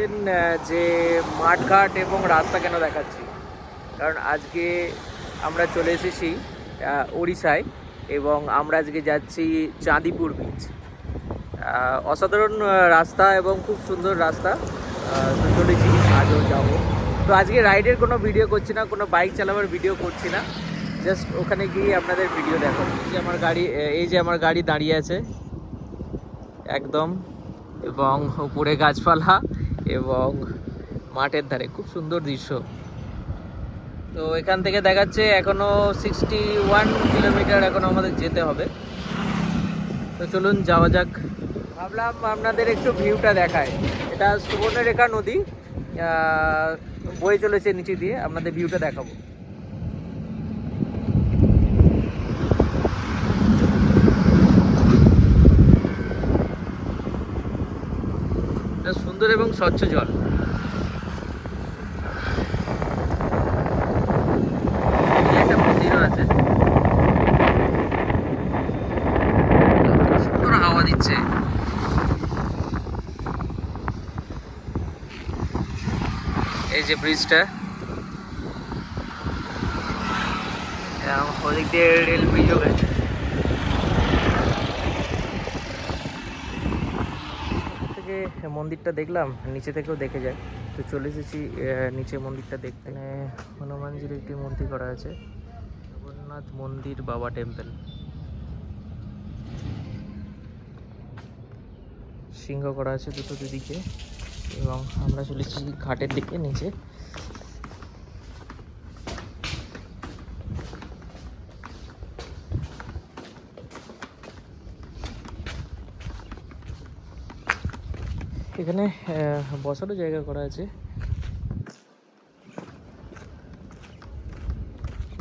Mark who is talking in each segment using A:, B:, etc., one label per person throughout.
A: ভাবছেন যে মাঠঘাট এবং রাস্তা কেন দেখাচ্ছি, কারণ আজকে আমরা চলে এসেছি ওড়িশায় এবং আমরা আজকে যাচ্ছি চাঁদিপুর বিচ। অসাধারণ রাস্তা এবং খুব সুন্দর রাস্তা, তো চলেছি, আজও যাবো। তো আজকে রাইডের কোনো ভিডিও করছি না, কোনো বাইক চালাবার ভিডিও করছি না, জাস্ট ওখানে গিয়ে আপনাদের ভিডিও দেখো। এই যে আমার গাড়ি দাঁড়িয়ে আছে একদম, এবং উপরে গাছপালা এবং মাঠের ধারে খুব সুন্দর দৃশ্য। তো এখান থেকে দেখাচ্ছে এখনো 61 কিলোমিটার এখনো আমাদের যেতে হবে। তো চলুন যাওয়া যাক। ভাবলাম আপনাদের একটু ভিউটা দেখায়। এটা সুবর্ণরেখা নদী বয়ে চলেছে নিচে দিয়ে, আপনাদের ভিউটা দেখাবো। এটা সুন্দর এবং স্বচ্ছ জল। একটা মন্দিরও আছে, সুন্দর হাওয়া দিচ্ছে। এই যে ব্রিজটা, ওদিক দিয়ে রেল ব্রিজও গেছে। থেকে মন্দিরটা দেখলাম, নিচে থেকেও দেখে যায়। তো চলে এসেছি নিচে মন্দিরটা দেখতে। হনুমানজির একটি মূর্তি করা আছে, জগন্নাথ মন্দির বাবা টেম্পল। সিংহ করা আছে দুটো দুদিকে, এবং আমরা চলেছি ঘাটের দিকে নিচে। এখানে বসারও জায়গা করা আছে,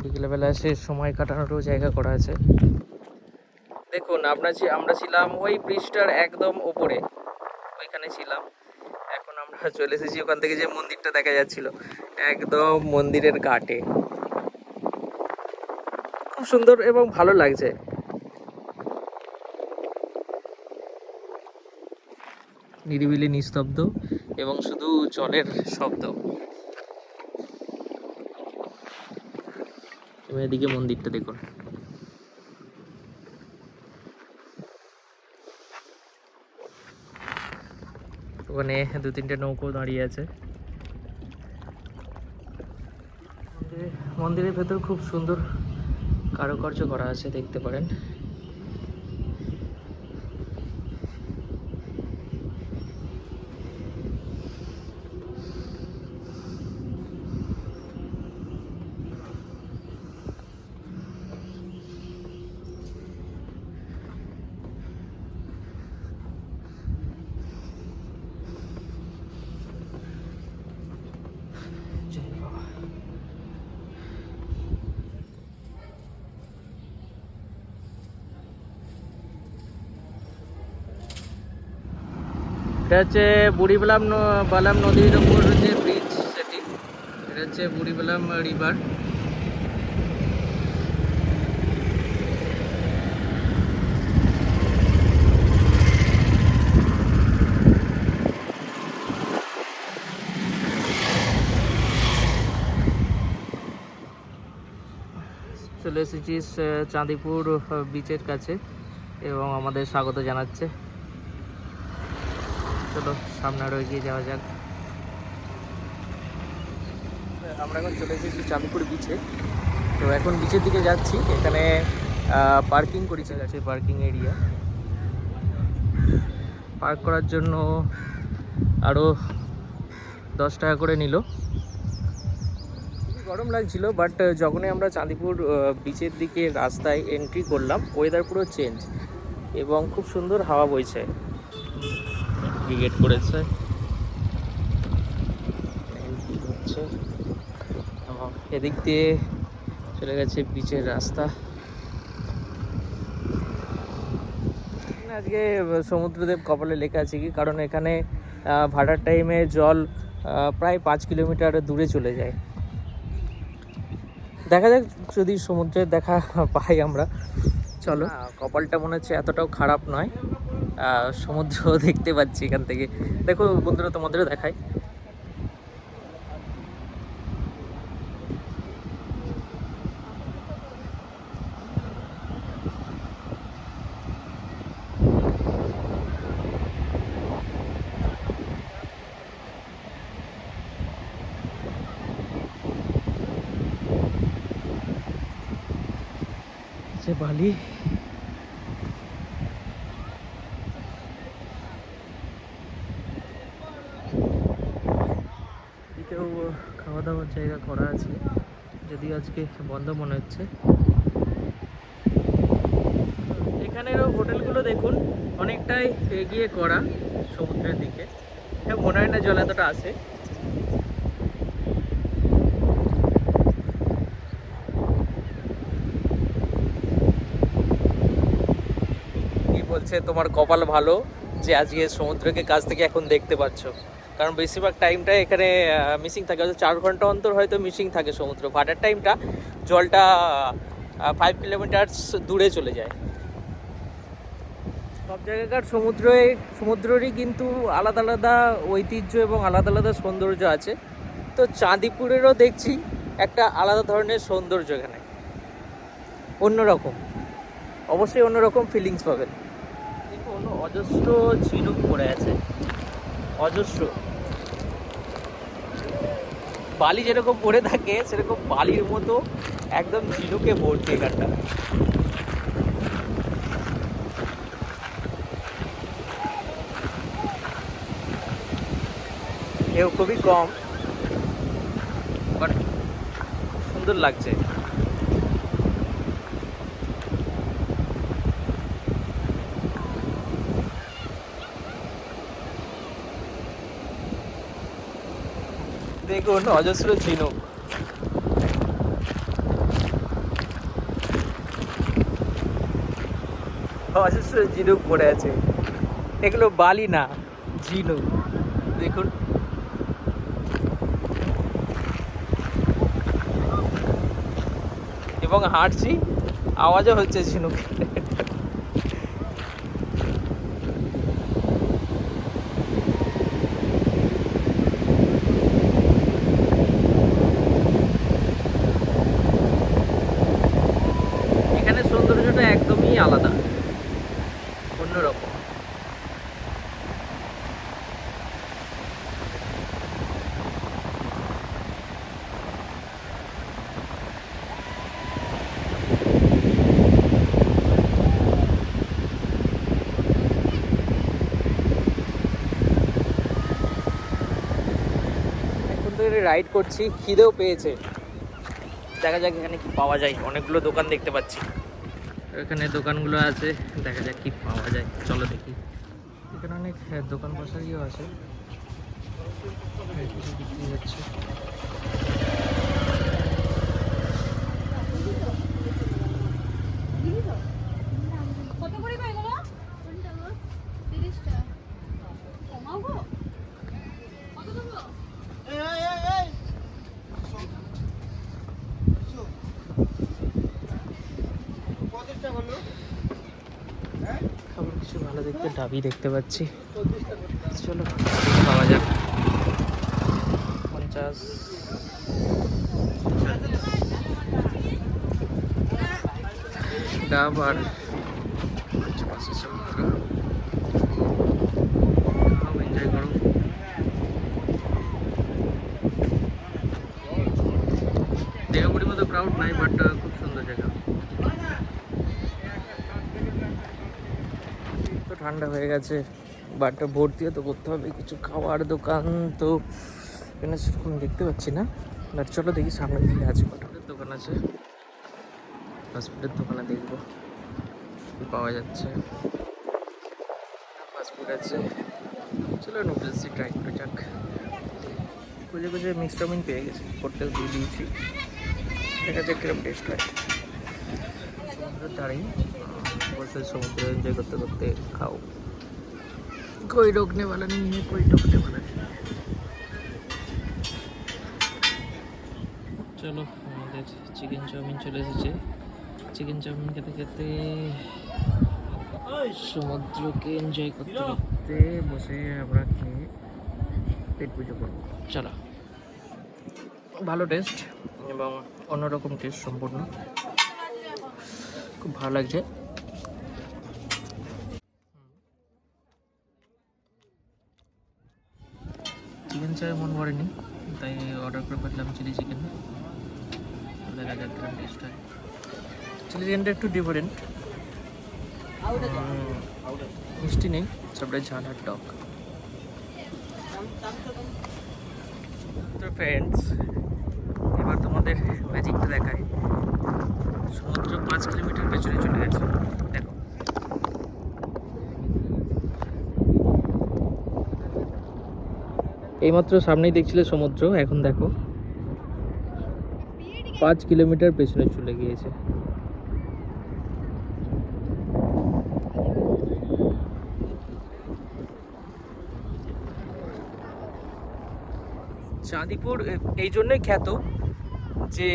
A: বিকেলবেলা এসে সময় কাটানোরও জায়গা করা আছে। দেখুন আমরা ছিলাম ওই ব্রিজটার একদম ওপরে, ওইখানে ছিলাম। এখন আমরা চলে এসেছি ওখান থেকে যে মন্দিরটা দেখা যাচ্ছিল একদম মন্দিরের ঘাটে। খুব সুন্দর এবং ভালো লাগছে। নিরিবিলি নিস্তব্ধ এবং শুধু জলের শব্দ। এদিকে মন্দিরটা দেখুন। ওখানে দু তিনটে নৌকো দাঁড়িয়ে আছে। মন্দিরের ভেতর খুব সুন্দর কারুকার্য করা আছে, দেখতে পারেন। এটা হচ্ছে বুড়িবালাম নদীর উপর যে ব্রিজ, সেটি এটা হচ্ছে বুড়িবালাম রিভার। চলে এসেছি চাঁদিপুর বিচের কাছে এবং আমাদের স্বাগত জানাচ্ছে। চলো সামনে আরও এগিয়ে যাওয়া যাক। আমরা এখন চলে এসেছি চাঁদিপুর বিচে। তো এখন বিচের দিকে যাচ্ছি। এখানে পার্কিং করেছে, গেছে পার্কিং এরিয়া। পার্ক করার জন্য আরও 10 টাকা করে নিল। গরম লাগছিল, বাট যখনই আমরা চাঁদিপুর বিচের দিকে রাস্তায় এন্ট্রি করলাম, ওয়েদার পুরো চেঞ্জ এবং খুব সুন্দর হাওয়া বইছে। গেট করেছে এবং এদিক দিয়ে চলে গেছে বিচের রাস্তা। আজকে সমুদ্রদেব কপালে লেখা আছে কি, কারণ এখানে ভাটার টাইমে জল প্রায় 5 কিলোমিটার দূরে চলে যায়। দেখা যাক যদি সমুদ্রের দেখা পাই আমরা। চলো, কপালটা মনে হচ্ছে এতটাও খারাপ নয়। সমুদ্র দেখতে পাচ্ছি এখান থেকে। দেখো বন্ধুরা, তোমাদেরও দেখাই। যে বালি, এদিকেও খাওয়া দাওয়ার জায়গা করা আছে, যদিও আজকে বন্ধ মনে হচ্ছে। এখানেরও হোটেলগুলো দেখুন অনেকটাই এগিয়ে করা সমুদ্রের দিকে। মনে হয় না জল এতটা আসে। কি বলছে, তোমার কপাল ভালো যে আজকে সমুদ্রকে কাছ থেকে এখন দেখতে পাচ্ছ, কারণ বেশিরভাগ টাইমটা এখানে মিসিং থাকে, হয়তো 4 ঘন্টা অন্তর হয়তো মিসিং থাকে সমুদ্র। ভাটার টাইমটা জলটা 5 কিলোমিটার দূরে চলে যায়। সব জায়গাকার সমুদ্রেরই কিন্তু আলাদা আলাদা ঐতিহ্য এবং আলাদা আলাদা সৌন্দর্য আছে। তো চাঁদিপুরেরও দেখছি একটা আলাদা ধরনের সৌন্দর্য এখানে, অন্যরকম, অবশ্যই অন্যরকম ফিলিংস পাবেন। দেখুন অজস্র ঝিনুক পড়ে আছে, অজস্র বালি যেরকম পড়ে থাকে সেরকম বালির মতো একদম ঝিনুকে ভর্তি এখানটা। ঢেউ খুবই কম, বাট সুন্দর লাগছে। দেখুন অজস্র ঝিনুক, অজস্র ঝিনুক পড়ে আছে। এগুলো বালি না, ঝিনুক। দেখুন এবং হাঁটছি, আওয়াজও হচ্ছে ঝিনুক। এখানে সৌন্দর্যটা একদমই আলাদা, অন্যরকম। রাইড করছি, খিদেও পেয়েছে, দেখা যাক এখানে কি পাওয়া যায়। অনেকগুলো দোকান দেখতে পাচ্ছি, এখানে দোকানগুলো আছে, দেখা যাক কি পাওয়া যায়। চলো দেখি। এখানে অনেক দোকান বসারিও আছে, কিছু বিক্রি হচ্ছে। খাবার কিছু ভালো দেখতে ডাবি দেখতে পাচ্ছি, চলো পাওয়া যাক। 50 ডাব আর এনজয় করো। দেখাপুরির মতো ক্রাউড নাই, বাট খুব সুন্দর জায়গা। তো ঠান্ডা হয়ে গেছে, বাট ভর্তিও তো করতে হবে। কিছু খাওয়ার দোকান তো এখানে সেরকম দেখতে পাচ্ছি না, বাট চলো দেখি সামনে দিকে আছে। কটার দোকান আছে, ফাস্টফুডের দোকানে দেখবো কি পাওয়া যাচ্ছে। ফাস্টফুড আছে, চলো নুডলসই ট্রাই করে যাক। খুঁজে খুঁজে মিক্স চাউমিন পেয়ে গেছি, হোটেল দিয়ে দিয়েছি, দেখা যাক কিরকম টেস্ট হয়। সমুদ্রের ধারেই বসে সমুদ্র এনজয় করতে করতে খাও। कोई रोकने वाला नहीं है, कोई टोकने वाला नहीं है। চলো আমাদের চিকেন চাউমিন চলে এসেছে। চিকেন চাউমিন খেতে খেতে সমুদ্রকে এনজয় করতে করতে বসে আমরা খেয়ে পেট পুজো করবো। চলো, ভালো টেস্ট এবং অন্যরকম টেস্ট সম্পূর্ণ, খুব ভালো লাগছে। চিকেন চাই মন ভরেনি, তাই অর্ডার করে ফেললাম চিলি চিকেন। দেখা যাক কেমন টেস্ট হয়। চিলি চিকেনটা একটু ডিফারেন্ট, মিষ্টি নেই, সবটাই ঝাল আর টক। তো ফ্রেন্ডস, এবার তোমাদের ম্যাজিকটা দেখায়। সমুদ্র 5 কিলোমিটার পেছনে চলে গেছে, দেখো। এইমাত্র সামনেই দেখছিলে সমুদ্র, এখন দেখো 5 কিলোমিটার পেছনে চলে গিয়েছে। চাঁদিপুর এই জন্যই খ্যাত যে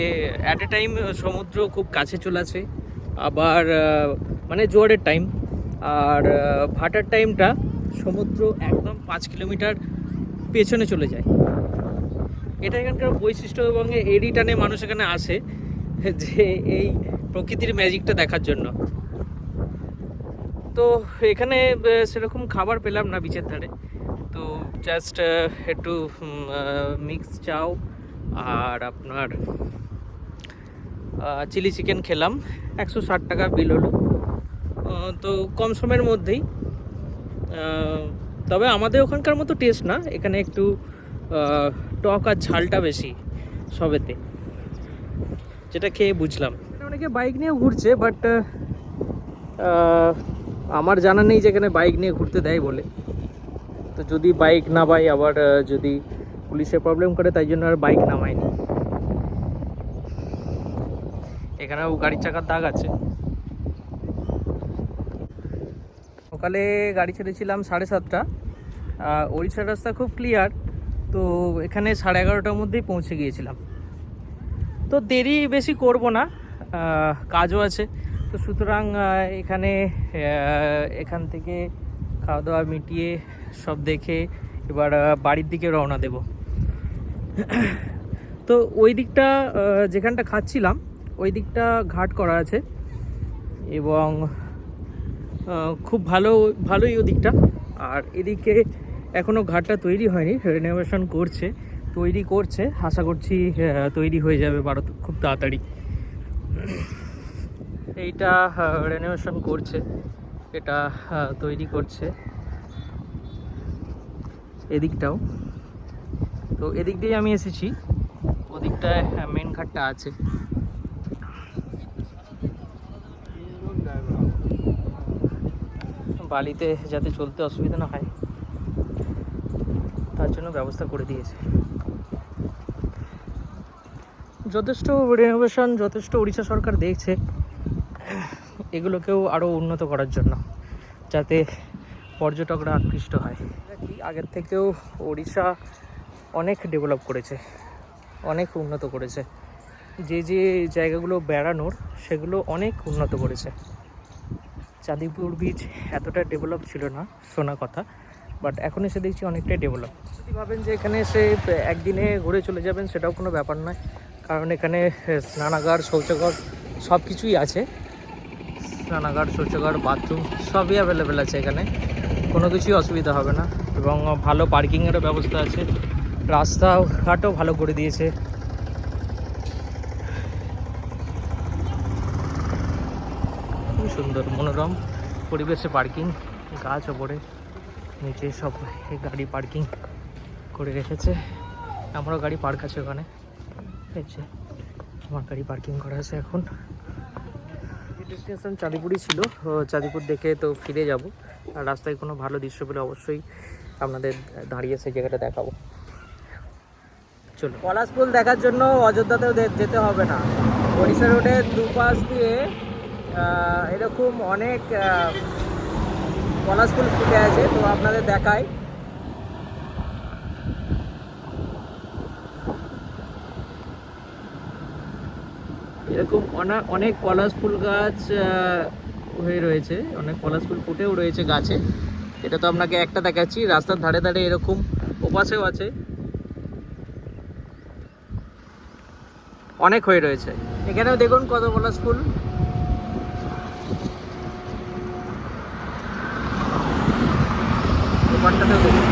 A: অ্যাট এ টাইম সমুদ্র খুব কাছে চলে আসে, আবার মানে জোয়ারের টাইম আর ভাটার টাইমটা সমুদ্র একদম 5 কিলোমিটার পেছনে চলে যায়। এটা এখানকার বৈশিষ্ট্য এবং এরই টানে মানুষ এখানে আসে যে এই প্রকৃতির ম্যাজিকটা দেখার জন্য। তো এখানে সেরকম খাবার পেলাম না বিচের ধারে, তো জাস্ট একটু মিক্স চাও আর আপনার চিলি চিকেন খেলাম। 160 টাকা বিল হলো, তো কম সময়ের মধ্যেই। তবে আমাদের ওখানকার মতো টেস্ট না, এখানে একটু টক আর ঝালটা বেশি সবেতে, যেটা খেয়ে বুঝলাম। অনেকে বাইক নিয়ে ঘুরছে, বাট আমার জানা নেই যে এখানে বাইক নিয়ে ঘুরতে দেয় বলে। তো যদি বাইক না পাই, আবার যদি পুলিশে প্রবলেম করে, তাই জন্য আর বাইক নামায়নি। এখানেও গাড়ির চাকার দাগ আছে। সকালে গাড়ি ছেড়েছিলাম 7:30টা, ওড়িশার রাস্তা খুব ক্লিয়ার, তো এখানে 11:30টার মধ্যেই পৌঁছে গিয়েছিলাম। তো দেরি বেশি করব না, কাজও আছে, তো সুতরাং এখান থেকে খাওয়া দাওয়া মিটিয়ে সব দেখে এবার বাড়ির দিকে রওনা দেব। তো ওই দিকটা যেখানটা খাচ্ছিলাম ওই দিকটা ঘাট করা আছে এবং খুব ভালোই ওদিকটা। আর এদিকে এখনও ঘাটটা তৈরি হয়নি, রেনোভেশন করছে, আশা করছি তৈরি হয়ে যাবে খুব তাড়াতাড়ি। এইটা রেনোভেশন করছে, এটা তৈরি করছে এদিকটাও। তো এদিক দিয়ে আমি এসেছি, ওদিকটায় মেন ঘাটটা আছে। বালিতে যাতে চলতে অসুবিধা না হয় তার জন্য ব্যবস্থা করে দিয়েছে। যথেষ্ট রেনোভেশন, যথেষ্ট উড়িষ্যা সরকার দেখছে এগুলোকেও আরও উন্নত করার জন্য, যাতে পর্যটকরা আকৃষ্ট হয়। আগের থেকেও উড়িষ্যা অনেক ডেভেলপ করেছে, অনেক উন্নত করেছে। যে জায়গাগুলো বেড়ানোর সেগুলো অনেক উন্নত করেছে। চাঁদিপুর বিচ এতটা ডেভেলপ ছিল না শোনা কথা, বাট এখন এসে দেখছি অনেকটাই ডেভেলপ। যদি ভাবেন যে এখানে এসে একদিনে ঘুরে চলে যাবেন, সেটাও কোনো ব্যাপার নয়, কারণ এখানে স্নানাগার, শৌচাগার সব কিছুই আছে। স্নানাগার, শৌচাগার, বাথরুম সবই অ্যাভেলেবেল আছে এখানে, কোনো কিছুই অসুবিধা হবে না। এবং ভালো পার্কিংয়েরও ব্যবস্থা আছে, রাস্তাঘাটও ভালো করে দিয়েছে। খুবই সুন্দর মনোরম পরিবেশে পার্কিং, গাছ ওপরে, নিচে সব গাড়ি পার্কিং করে রেখেছে। আমারও গাড়ি পার্ক আছে ওখানে, আমার গাড়ি পার্কিং করা আছে। এখন ডেস্টিনেশন চাঁদিপুরই ছিল, চাঁদিপুর দেখে তো ফিরে যাব। আর রাস্তায় কোনো ভালো দৃশ্য পেলে অবশ্যই আপনাদের দাঁড়িয়ে সেই জায়গাটা দেখাবো। চলো, পলাশ ফুল দেখার জন্য অযোধ্যাতেও যেতে হবে না, ওড়িশা রোডের দুপাশ দিয়ে এরকম অনেক পলাশ ফুল ফুটে আছে। তো আপনাদের দেখাই, এরকম অনেক পলাশ ফুল গাছ হয়ে রয়েছে, অনেক পলাশ ফুল ফুটেও রয়েছে গাছে। এটা তো আপনাকে একটা দেখাচ্ছি, রাস্তার ধারে ধারে এরকম ওপাশেও আছে, অনেক হয়ে রয়েছে। এখানেও দেখুন কত পলাশ ফুল। ওপারটাতেও দেখুন।